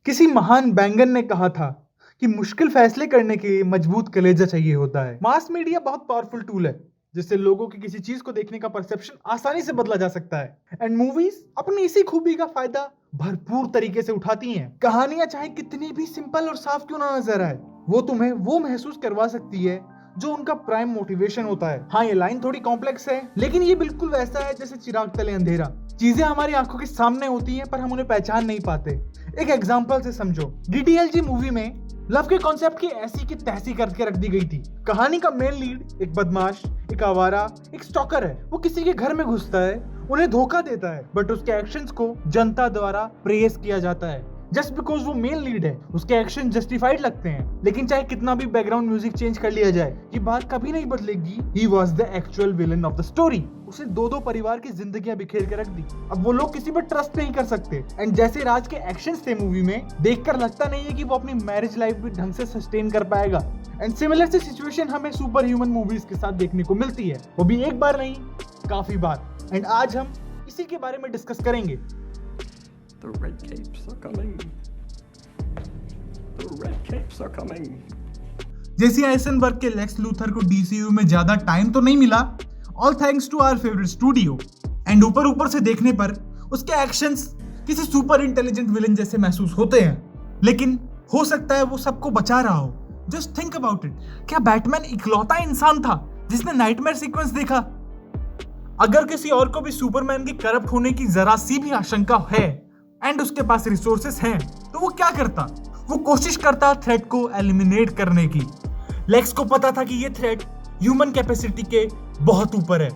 किसी महान बैंगन ने कहा था कि मुश्किल फैसले करने के लिए मजबूत कलेजा चाहिए होता है। मास मीडिया बहुत पावरफुल टूल है जिससे लोगों की किसी चीज को देखने का परसेप्शन आसानी से बदला जा सकता है। एंड मूवीज अपनी इसी खूबी का फायदा भरपूर तरीके से उठाती हैं। कहानियां चाहे कितनी भी सिंपल और साफ क्यों ना नजर आए, वो तुम्हें वो महसूस करवा सकती है जो उनका प्राइम मोटिवेशन होता है। हाँ, ये लाइन थोड़ी कॉम्प्लेक्स है, लेकिन ये बिल्कुल वैसा है जैसे चिराग तले अंधेरा। चीजें हमारी आंखों के सामने होती हैं पर हम उन्हें पहचान नहीं पाते। एक एग्जांपल से समझो, डीडीएलजे मूवी में लव के कॉन्सेप्ट की ऐसी की तैसी करके रख दी गई थी। कहानी का मेन लीड एक बदमाश, एक आवारा, एक स्टॉकर है। वो किसी के घर में घुसता है, उन्हें धोखा देता है, बट उसके एक्शंस को जनता द्वारा प्रेज किया जाता है जस्ट बिकॉज वो मेन लीड है। उसके एक्शन जस्टिफाइड लगते हैं, लेकिन चाहे कितना भी बैकग्राउंड म्यूजिक चेंज कर लिया जाए, ये बात कभी नहीं बदलेगी। He was the actual villain of the story. उसे दो परिवार की जिंदगियां बिखेर के रख दी। अब वो लोग किसी पर ट्रस्ट नहीं कर सकते। एंड जैसे राज के एक्शंस थे मूवी में, देखकर लगता नहीं है कि वो अपनी मैरिज लाइफ भी ढंग से सस्टेन कर पाएगा। एंड सिमिलर सी सिचुएशन हमें सुपर ह्यूमन मूवीज के साथ देखने को मिलती है, वो भी एक बार नहीं, काफी बार। एंड आज हम इसी के बारे में डिस्कस करेंगे। The red capes are coming. The red capes are coming. Jesse Eisenberg के लेक्स लूथर को डीसीयू में ज्यादा टाइम तो नहीं मिला, all thanks to our favourite studio. And ऊपर से देखने पर उसके एक्शंस किसी सुपर इंटेलिजेंट विलन जैसे महसूस होते हैं, लेकिन हो सकता है वो सबको बचा रहा हो। जस्ट थिंक अबाउट इट, क्या बैटमैन इकलौता इंसान था जिसने नाइटमेयर सीक्वेंस देखा? अगर किसी और को भी सुपरमैन के करप्ट होने की जरा सी भी आशंका है एंड उसके पास रिसोर्सेस हैं, तो वो क्या करता? वो कोशिश करता थ्रेट को एलिमिनेट करने की। लेक्स को पता था कि ये थ्रेट ह्यूमन कैपेसिटी के बहुत ऊपर है,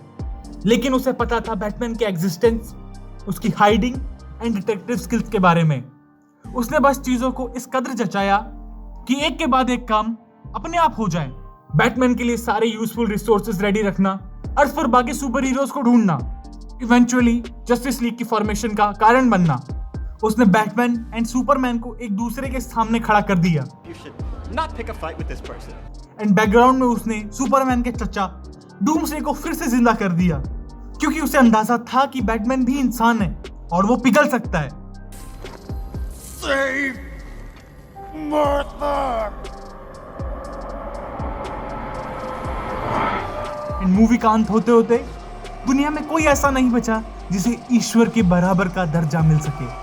लेकिन उसे पता था बैटमैन के एग्जिस्टेंस, उसकी हाइडिंग एंड डिटेक्टिव स्किल्स के बारे में। उसने बस चीजों को इस कदर जचाया कि एक के बाद एक काम अपने आप हो जाए। बैटमैन के लिए सारे यूजफुल रिसोर्सेज रेडी रखना, अर्थ पर बाकी सुपर हीरोज को ढूंढना, इवेंचुअली जस्टिस लीग की फॉर्मेशन का कारण बनना। उसने बैटमैन एंड सुपरमैन को एक दूसरे के सामने खड़ा कर दिया। एंड बैकग्राउंड में उसने सुपरमैन के चचा डूम्सडे को फिर से जिंदा कर दिया, क्योंकि उसे अंदाजा था कि बैटमैन भी इंसान है और वो पिघल सकता है। Save Martha! एंड मूवी का अंत होते होते दुनिया में कोई ऐसा नहीं बचा जिसे ईश्वर के बराबर का दर्जा मिल सके।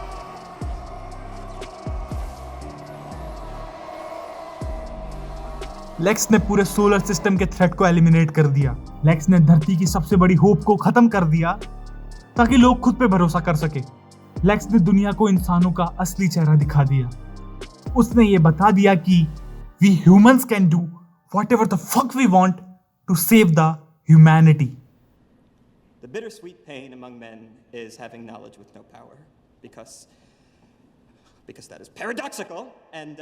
लेक्स ने पूरे सोलर सिस्टम के थ्रेट को एलिमिनेट कर दिया। लेक्स ने धरती की सबसे बड़ी होप को खत्म कर दिया ताकि लोग खुद पे भरोसा कर सके। लेक्स ने दुनिया को इंसानों का असली चेहरा दिखा दिया। उसने ये बता दिया कि we humans can do whatever the fuck we want to save the humanity. The bittersweet pain among men is having knowledge with no power, because that is paradoxical and